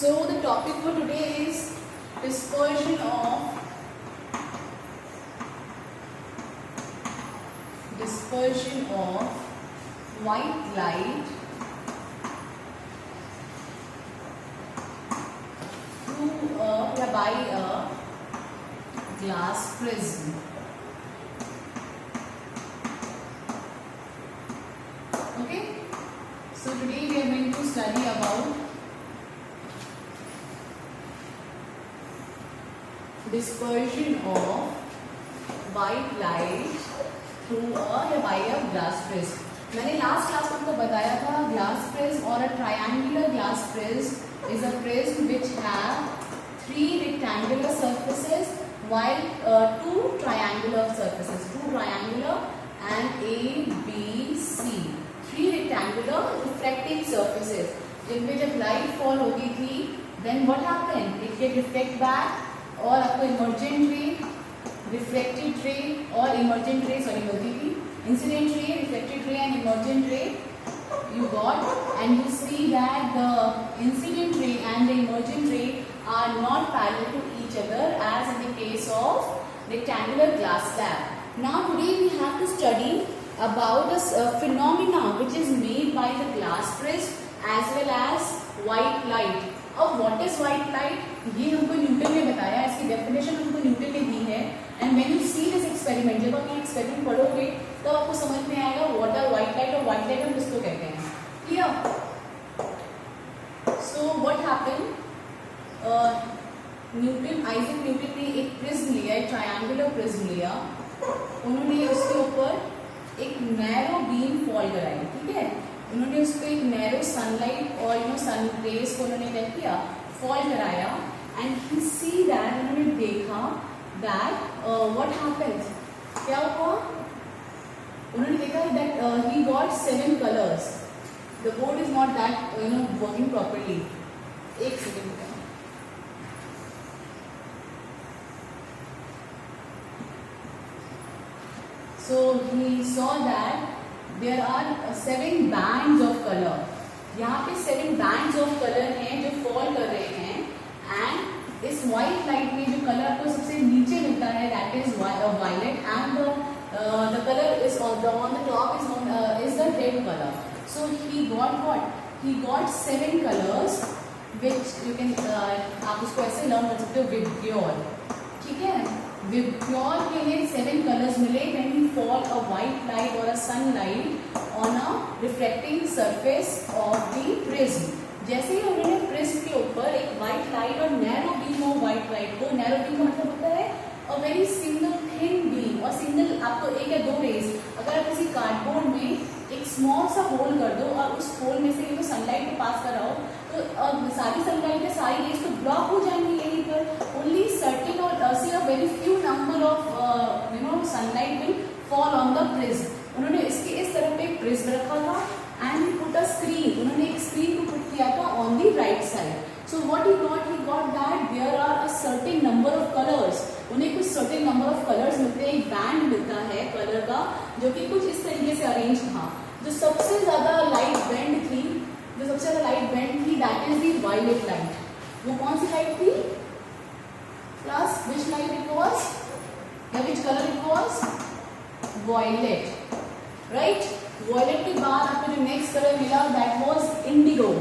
So the topic for today is dispersion of white light through by a glass prism. Okay, so today we are going to study about dispersion of white light through by a glass prism. मैंने last class में आपको बताया था glass prism और a triangular glass prism is a prism which have 3 rectangular surfaces while 2 triangular surfaces, 2 triangular and A, B, C, 3 rectangular refracting surfaces जिनमें जब light fall होती थी then what happened? It get reflect back और आपको emergent रे, reflected ray और emergent रे sorry होती थी incident ray, reflected ray and emergent ray you got, and you see that the incident ray and the emergent ray are not parallel to each other as in the case of rectangular glass slab. Now today we have to study about a phenomena which is made by the glass prism as well as white light. अब what is white light? ये हमको Newton ने बताया, इसकी definition हमको Newton ने दी है. And when you see this experiment, जब आप ये एक्सपेरिमेंट पढ़ोगे तब आपको समझ में आएगा व्हाट आर व्हाइट लाइट और व्हाइट लाइट हम किसको कहते हैं. Clear? So what happened, Isaac Newton ने एक प्रिज्म लिया, एक ट्रायंगुलर प्रिज्म लिया. उन्होंने उसके ऊपर एक नैरो बीम फॉल कराई. ठीक है, उन्होंने उसको एक नैरो सनलाइट और सन रेज को उन्होंने क्या किया, फॉल कराया. एंड ही सी दैट, उन्होंने देखा दैट व्हाट हैपेंस, क्या हुआ, उन्होंने देखा that he got 7 colours. The board is not that working properly. एक second. So he saw that there are 7 bands of color. यहाँ पे 7 bands of color हैं जो फॉल कर रहे हैं. एंड इस white light में जो कलर आपको सबसे नीचे मिलता है that is violet, and the color is on the top is the red color. So he got what? He got 7 colors which you can आप उसको ऐसे लर्न कर सकते हो विब्ग्योर. ठीक है, विब्ग्योर के लिए 7 कलर्स मिले when he fall a white light or a sunlight on a reflecting surface of the prism. जैसे ही उन्होंने प्रिज्म के ऊपर एक व्हाइट लाइट और narrow beam of white light को, नैरो बीम का मतलब होता है a very single thin beam, और सिंगल आपको एक या दो रेज, अगर आप किसी कार्डबोर्ड में एक स्मॉल सा होल कर दो और उस होल में से जो सनलाइट को पास कर रहा हो तो सारी सनलाइट या सारी रेज तो ब्लॉक हो जाएंगी यहीं पर. ओनली सर्टेन और see a very few number of sunlight will fall on the prism. उन्होंने इसके इस तरह पे एक प्रिज्म रखा था and he put a screen, उन्होंने एक स्क्रीन को पुट किया था on the right side. So what he got that there are a certain number of colours. उन्हें कुछ सर्टेन नंबर ऑफ कलर्स मिलते हैं, एक बैंड मिलता है कलर का जो कि कुछ इस तरीके से अरेंज था. जो सबसे ज्यादा लाइट बैंड थी, that is the violet light. वो कौन सी लाइट थी? Plus which light it was, या which colour it was? Violet. Right, violet के बाद आपको जो नेक्स्ट कलर मिला दैट वॉज इंडिगो.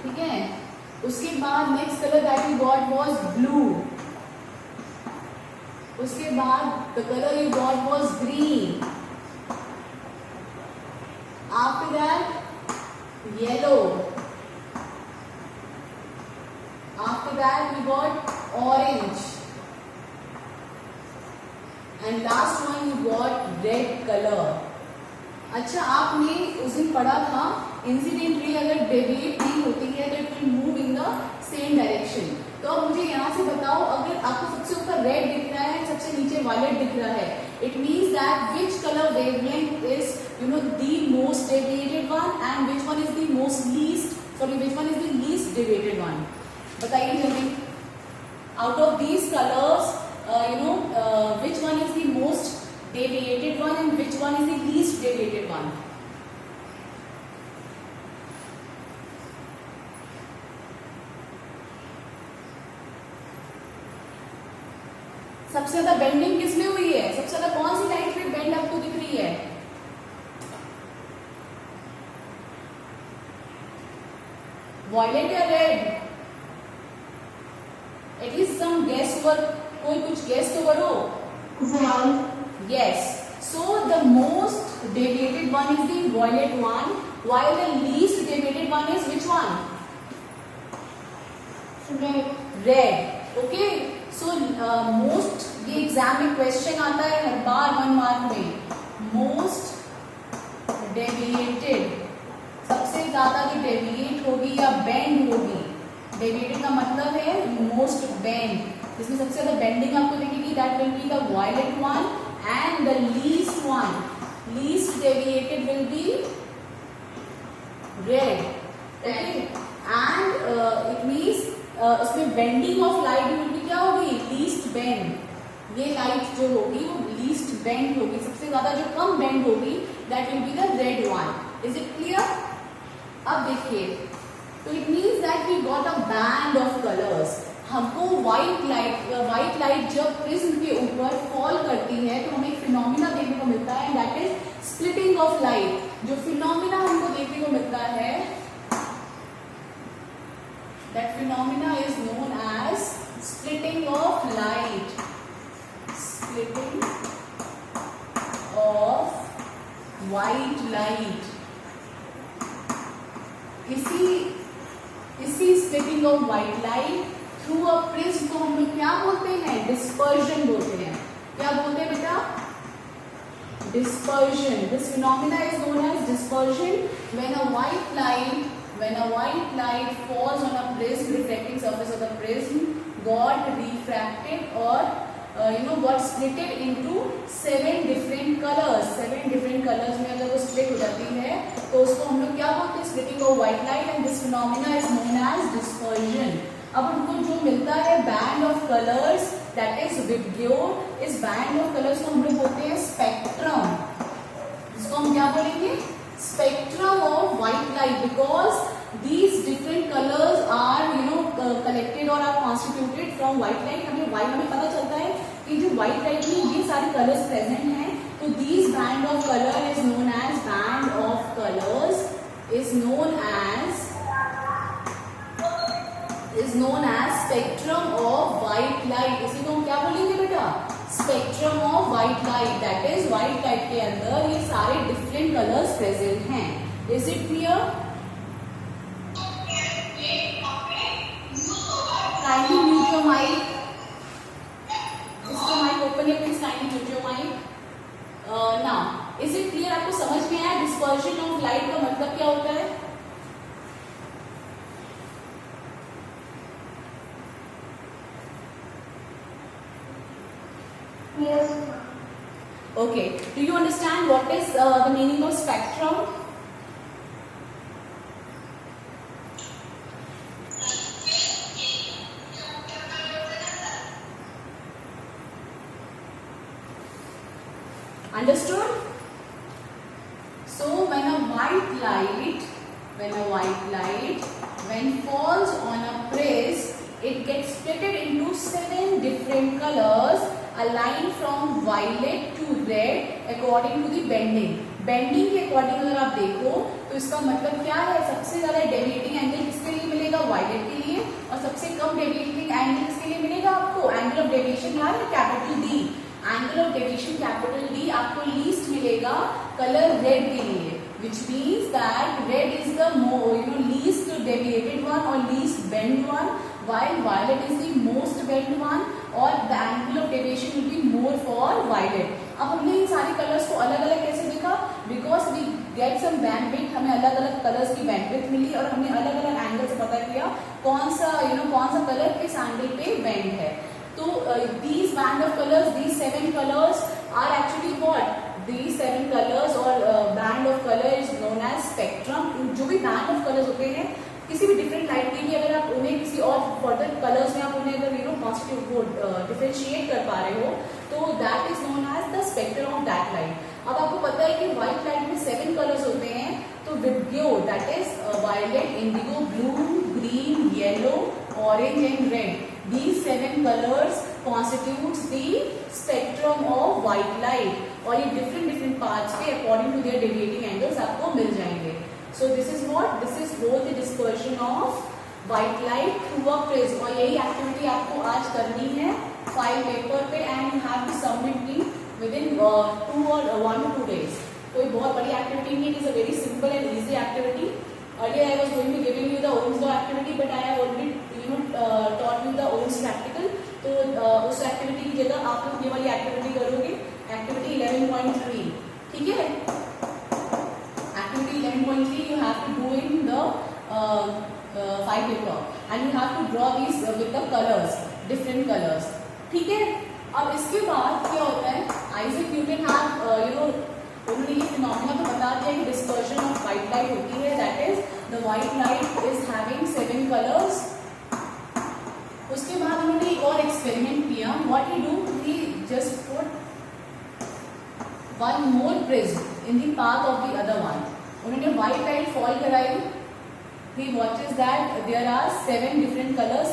ठीक है, उसके बाद next colour that you got was blue. उसके बाद the colour you got was green. After that yellow. After that you got orange. And last one you got red colour. अच्छा, आपने उस दिन पढ़ा था इंसिडेंट रे अगर डेविएट नहीं होती है तो it will move in the same direction. तो अब मुझे यहाँ से बताओ, अगर आपको सबसे ऊपर रेड दिख रहा है, सबसे नीचे वायलेट दिख रहा है, it means that which colour wavelength is the most deviated one and which one is the least deviated one. बताइए जल्दी. Out of these colours which one is the most deviated one and which one is the least deviated one. सबसे ज्यादा bending किसमें हुई है? सबसे ज्यादा कौन सी लाइट में बेंड आपको दिख रही है? वॉयलेट या red? At least some guess work, कोई कुछ गेस तो करो। Yes, so the most deviated one is the violet one, while the least deviated one is which one? Red. Okay, so most, ये एग्जाम में क्वेश्चन आता है हर बार 1 mark में। Most deviated, सबसे ज्यादा जो डेविएट होगी या बेंड होगी, डेविएटेड का मतलब है मोस्ट बेंड, जिसमें सबसे ज्यादा बेंडिंग आपको दिखेगी, that will be the violet one, and the least one, least deviated will be red. Okay, and it means उसमें bending of light will be क्या होगी? Least bend. ये लाइट जो होगी वो लीस्ट बेंड होगी, सबसे ज्यादा जो कम बेंड होगी, that will be the red one. Is it clear? अब देखिए, तो it means that we got a band of colours. हमको व्हाइट लाइट जब प्रिज्म के ऊपर फॉल करती है तो हमें एक फिनोमिना देखने को मिलता है, that is splitting of light. जो फिनोमिना हमको देखने को मिलता है, that phenomena is known as splitting of light, splitting of white light. इसी splitting of white light through a prism को हम लोग क्या बोलते हैं? डिस्पर्जन बोलते हैं। क्या बोलते हैं बेटा? dispersion. This phenomena is known as dispersion when a white light falls on a prism, reflecting surface of the prism got refracted or got splitted into 7 different colors. 7 different colors में अगर वो split हो जाती है तो उसको हम लोग क्या बोलते हैं? splitting of white light, and this phenomena is known as dispersion. अब हमको जो मिलता है band of colours, that is विब्ग्यो। इस बैंड ऑफ कलर्स को हम लोग बोलते हैं स्पेक्ट्रम। इसको हम क्या बोलेंगे? Spectrum of white light, because these different colours are collected or are constituted from white light. हमें पता चलता है कि जो व्हाइट लाइट में ये सारे कलर्स प्रेजेंट हैं, तो these band of colour is known as band of colours is known as spectrum of white light. इसी को हम क्या बोलेंगे बेटा? spectrum of white light, that is white light के अंदर ये सारे different colors present हैं। Is it clear? Kindly mute your mic. Is your mic open here? Please kindly mute your mic. Now, is it clear? आपको समझ में आया dispersion of light का मतलब क्या होता है? Yes. Okay. Do you understand what is the meaning of spectrum? Understood? So when a white light falls on a prism, it gets split into 7 different colors aligned from violet to red according to the bending. Bending के according अगर आप देखो तो इसका मतलब क्या है? सबसे ज्यादा डेविएटिंग एंगल किसके लिए मिलेगा? वायलेट के लिए। और सबसे कम डेविएटिंग एंगल किसके लिए मिलेगा आपको? एंगल ऑफ डेविएशन यार capital D. Angle of deviation capital D आपको लीस्ट मिलेगा कलर रेड के लिए, which means that red is the least deviated one or least bent one, while violet is the most bent one, or the angle of deviation will be more for violet. अब हमने इन सारे colours को अलग अलग कैसे देखा? Because we get some bandwidth, हमें अलग अलग कलर्स की बैंडविड्थ मिली और हमने अलग अलग एंगल से पता किया कौन सा कलर किस एंगल पे बेंड है। तो these band of colors, these 7 colors are actually what? These 7 colors or band of color is known as spectrum. जो भी band of colors होते हैं किसी भी डिफरेंट लाइट के लिए, अगर आप उन्हें किसी और फर्दर कलर्स में आप उन्हें अगर कॉन्स्टिट्यूट को डिफरेंशिएट कर पा रहे हो, तो that is known as the spectrum of that light. अब आपको पता है कि व्हाइट लाइट में 7 orange and red. These 7 colors constitutes the spectrum of white light. और ये different parts पे according to their deviating angles आपको मिल जाएंगे. So this is what? This is both the dispersion of white light through a prism. और यही activity आपको आज करनी है फाइल पेपर पे and you have to submit it within 2 or 1 to 2 days. कोई बहुत बड़ी एक्टिविटी नहीं, it is a very simple and easy activity. Earlier I was going to giving you the Ohm's law activity, but I have already taught you the Ohm's practical. तो उस activity की जगह आप लोग ये वाली एक्टिविटी करोगे, एक्टिविटी 11.3, ठीक है? Activity 11.3 you have to do in the file paper and you have to draw these with the colors, different colors, ठीक है? अब इसके बाद क्या होता है? Isaac Newton have उन्होंने ये फिनोमेना तो बता दिया कि डिस्पर्शन ऑफ व्हाइट लाइट होती है, that is the white light is having 7 colours. उसके बाद उन्होंने एक और एक्सपेरिमेंट किया. What he do, he just put one more prism in the path of the other one. उन्होंने व्हाइट लाइट फॉल कराई. He watches that there are 7 different colours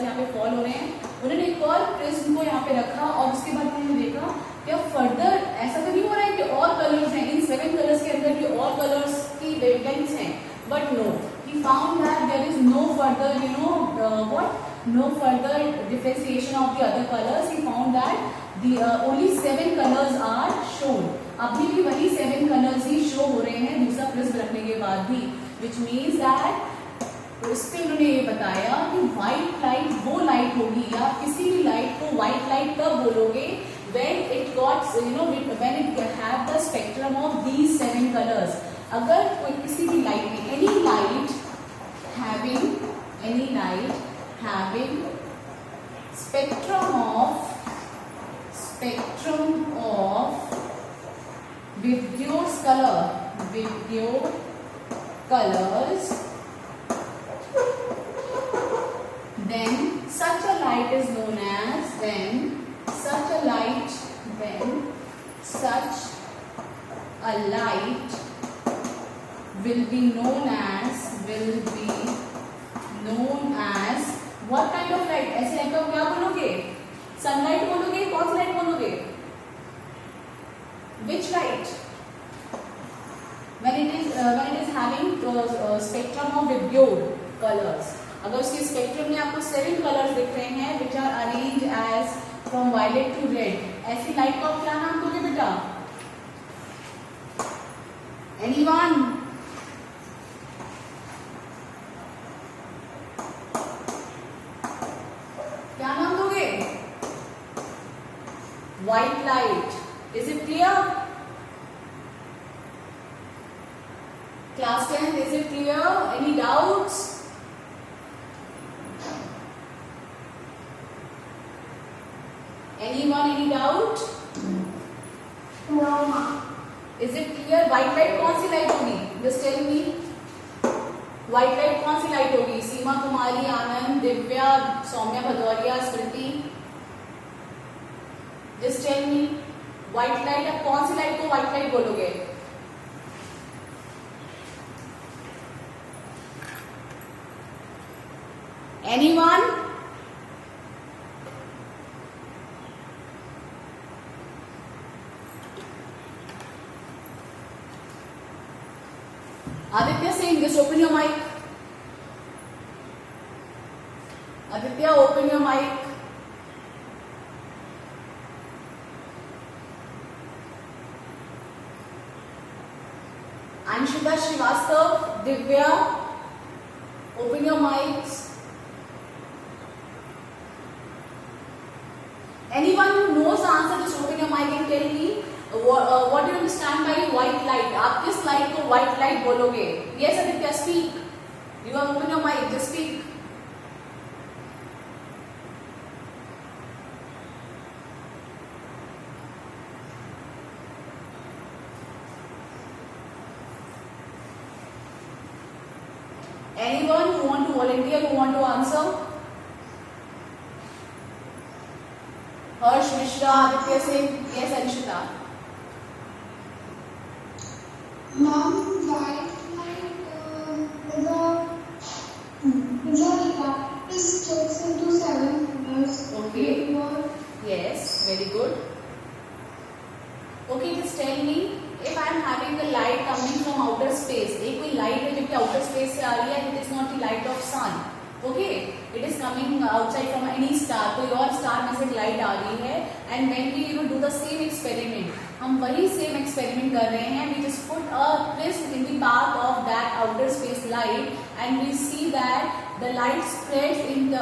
यहाँ पे फॉल हो रहे हैं. उन्होंने एक और प्रिज्म को यहाँ पे रखा और उसके बाद उन्होंने देखा क्या फर्दर ऐसा तो नहीं हो रहा है कि और कलर्स हैं इन 7 कलर्स के अंदर, भी और कलर्स की वेवलेंथ्स हैं, but no, he found that there is no further no further differentiation of the other colors. He found that the only 7 colors are shown. अभी भी वही 7 colors ही शो हो रहे हैं दूसरा प्रिज्म रखने के बाद भी, which means that उससे उन्होंने ये बताया कि व्हाइट लाइट वो लाइट होगी, या किसी भी लाइट को व्हाइट लाइट कब बोलोगे, when it got when it have the spectrum of these 7 colors. अगर कोई किसी भी लाइट में any light having spectrum of Vidyot's colors, then such a light is known as such a light will be known as what kind of light? ऐसे light को क्या बोलोगे? Sunlight बोलोगे? कौन सी लाइट बोलोगे? Which light? When it is having spectrum of Vidyot colors. अगर उसके स्पेक्ट्रम में आपको 7 कलर्स दिख रहे हैं which are arranged as from violet to red, ऐसी लाइट को आप क्या नाम दोगे बेटा? Anyone? क्या नाम दोगे? White light. Is it clear? Class 10, is it clear? Any doubts? Anyone, any doubt? No. Is it clear? White light कौन सी लाइट होगी? Just tell me. White light कौन सी लाइट होगी? सीमा कुमारी, आनंद, दिव्या, सौम्या भदौरिया, स्मृति. Just tell me. White light, अब कौन सी light को white light बोलोगे? Anyone? Aditya Singh, just open your mic. Aditya, open your mic. Anshita Srivastav, Divya, open your mics. Anyone who knows the answer, just open your mic and tell me what do you understand by white light? आप किस light को white light बोलोगे? Yes, Aditya, speak. You have opened your mic, just speak. Anyone who want to volunteer, who want to answer? Harsh Mishra, Aditya Singh, yes, Anshita. Mom, white light is a splits into 7 colors. Okay. Vibgyor. Yes, very good. Okay, just tell me if I am having a light coming from outer space. एक कोई light है जो कि outer space से आ रही है. It is not the light of sun. Okay, it is coming outside from any star. कोई और star में से light आ रही है. And when we do the same experiment, हम वही same experiment कर रहे हैं. We just put a prism in the path of that outer space light, and we see that the light spreads in the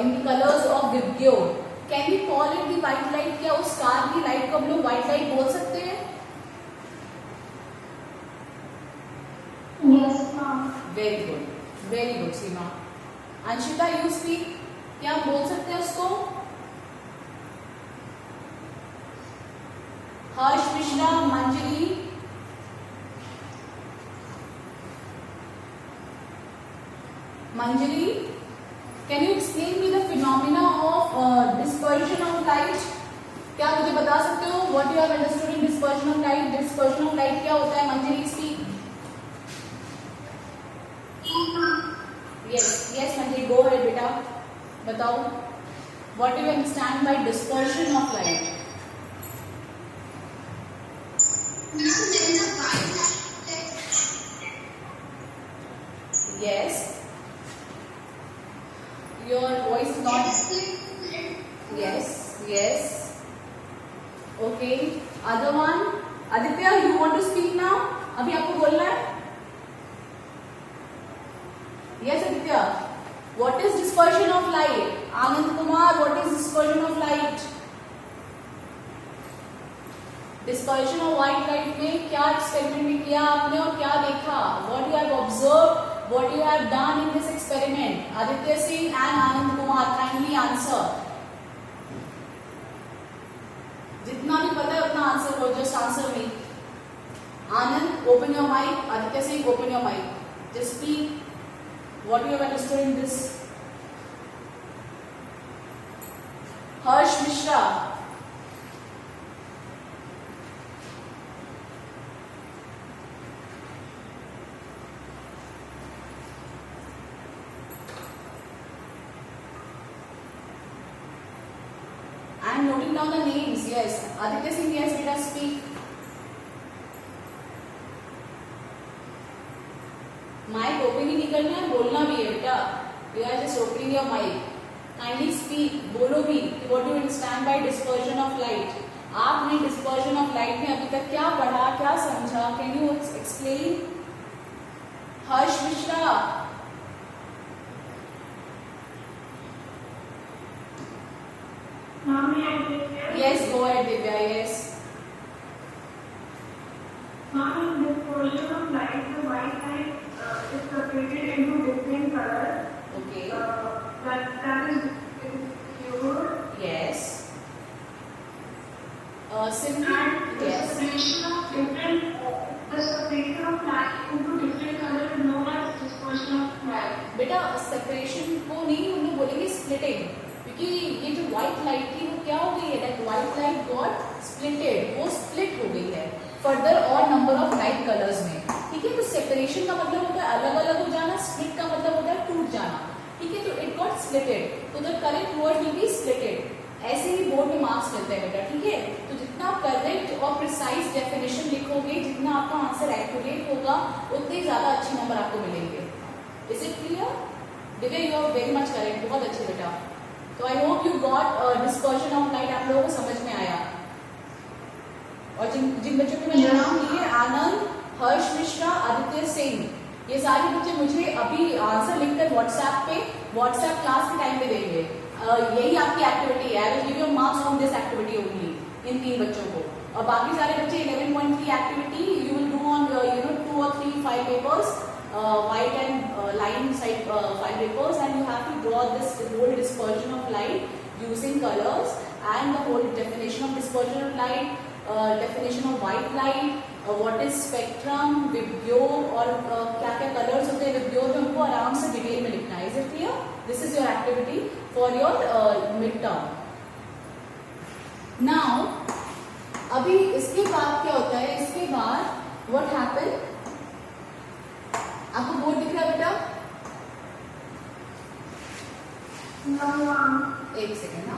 in the colors of Vibgyor. Can we call it the white light? क्या उस star की light को हम लोग white light बोल सकते हैं? Yes, ma'am. Very good Seema. Anshita you speak. क्या हम बोल सकते हैं उसको? Harsh Mishra, Manjari, can you explain me the phenomena of dispersion of light? क्या मुझे बता सकते हो what you have understood in dispersion of light? Dispersion of light क्या होता है? Manjari speak. Yes Manjari, go ahead बेटा, बताओ what you understand by dispersion of light? Yes. Your voice is not. Yes. Okay. Other one. Aditya, you want to speak now? अभी आपको बोलना है? Yes, Aditya. What is dispersion of light? Anand Kumar, what is dispersion of light? Dispersion of white light में क्या experiment किया आपने और क्या देखा? What you have observe, what you have done in this experiment? Aditya Singh and Anand Kumar, kindly answer. जितना भी पता है उतना आंसर हो. Just answer me. Anand, open your mic. Aditya Singh, open your mic. Just speak what you have understood in this. Harsh Mishra. I am noting down the names. Yes, Aditya Singh. Yes, beta speak. Mic open ही नहीं करना है, बोलना भी है बेटा. You are just opening your mic. Kindly speak. बोलो भी. What do you understand by dispersion of light? आपने dispersion of light में अभी तक क्या पढ़ा, क्या समझा? Can you explain? Harsh Mishra. Yes, go ahead, Divya. Yes. Ma'am, in dispersion of light, the white light is separated into different colors. Okay. That is pure. Yes. Simply. Yes. The separation of light into different colors is known as dispersion of light. बेटा separation को नहीं हम लोग बोलेंगे splitting, क्योंकि ये जो white light थी वो क्या हो गई है? That white light got splitted. वो स्प्लिट हो गई है फर्दर और नंबर ऑफ लाइट कलर्स में. ठीक है. तो सेपरेशन का मतलब होता है अलग अलग हो जाना. स्प्लिट का मतलब होता है टूट जाना. ठीक है. तो इट गॉट स्प्लिटेड. तो the correct word will be splitted. ऐसे ही बोर्ड में मार्क्स मिलते हैं बेटा. ठीक है. तो जितना करेक्ट और प्रिसाइज डेफिनेशन लिखोगे, जितना आपका आंसर एक्यूरेट होगा, उतने ज्यादा अच्छे नंबर आपको मिलेंगे. Is it clear? Divya, you are very much correct. बहुत अच्छे बेटा. तो I hope you got dispersion of light. आप लोगों को समझ में आया. और जिन बच्चों के मैंने नाम लिए, आनंद, हर्ष मिश्रा, आदित्य सिंह, ये सारे बच्चे मुझे अभी आंसर लिखकर व्हाट्सएप क्लास के टाइम पे देंगे. यही आपकी एक्टिविटी है. I will give you marks on this activity only, इन 3 बच्चों को. और बाकी सारे बच्चे 11.3 activity you will do on 2 or 3 5 papers, white and line side 5 papers, and you have to draw this whole dispersion of light using colors and the whole definition of dispersion of light, definition of white light, what is spectrum, Vibgyor, और क्या क्या colours होते हैं Vibgyor में, उनको आराम से detail में लिखना है. Is it clear? This is your activity for your mid term. Now अभी इसके बाद क्या होता है? इसके बाद व्हाट हैपन? आपको बोर्ड दिख रहा है बेटा? No, एक सेकेंड ना.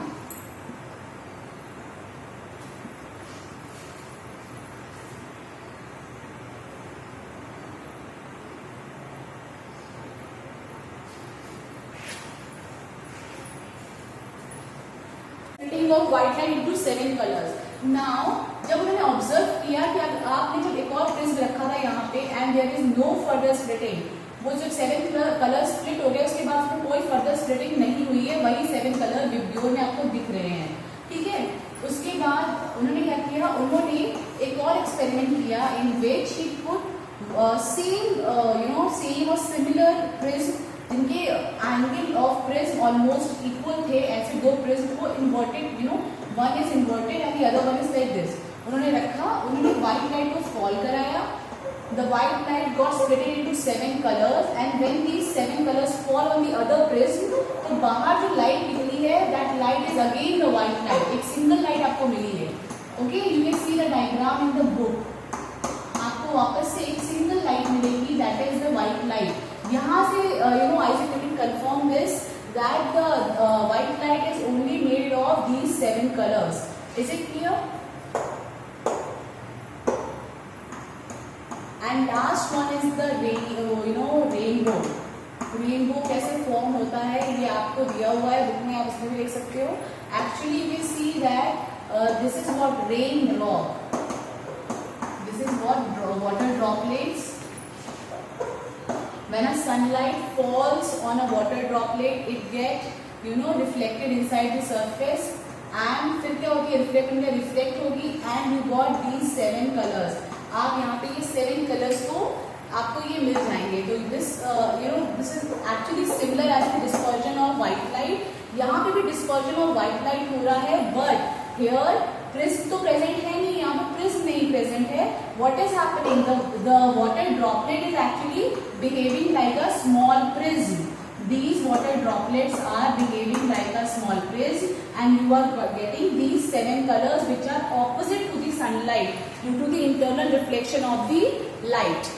Splitting of white light into 7 colors. Now जब उन्होंने ऑब्जर्व किया कि आपने जब एक और प्रिज्म रखा था यहाँ पे and there is no further splitting, वो जब 7 कलर स्प्लिट हो गए उसके बाद उसमें कोई फर्दर स्प्लिटिंग नहीं हुई है, वही 7 कलर विब्योर में आपको दिख रहे हैं. ठीक है. उसके बाद उन्होंने क्या किया, उन्होंने एक और एक्सपेरिमेंट किया इन विच ही पुट सेम और सिमिलर प्रिज्म जिनके angle of prism almost equal थे. ऐसे दो प्रिज्म को inverted, one is inverted and the other one is like this. उन्होंने रखा, उन्होंने व्हाइट लाइट को फॉल कराया. The white light got split into 7 colors and when these 7 colors fall on the other prism, तो बाहर जो light निकली है that light is again the white light. एक सिंगल लाइट आपको मिली है. Okay, you can see the diagram in the book. आपको वापस से एक सिंगल लाइट मिलेगी, that is the white light. यहाँ से Isaac Newton confirm this that the white light is only made of these 7 colors. Is it clear? And last one is the rainbow. Rainbow कैसे form होता है ये आपको दिया हुआ है बुक में, आप उसमें भी देख सकते हो. Actually we see that this is what rain drop. This is what water droplets. When a sunlight falls on a water droplet, it get reflected inside the surface. And फिर क्या होगी, रिफ्लेक्ट होगी and you got these 7 colors. आप यहाँ पे ये 7 colours को आपको ये मिल जाएंगे. तो this is actually similar as the dispersion of white light. यहाँ पे भी डिस्पर्जन ऑफ व्हाइट लाइट हो रहा है बट हियर प्रिज्म तो प्रेजेंट है नहीं, यहाँ पे प्रिज्म नहीं प्रेजेंट है. What is happening, the water droplet is actually behaving like a small prism. These water droplets are behaving like a small prism and you are getting these 7 colors which are opposite to the sunlight due to the internal reflection of the light.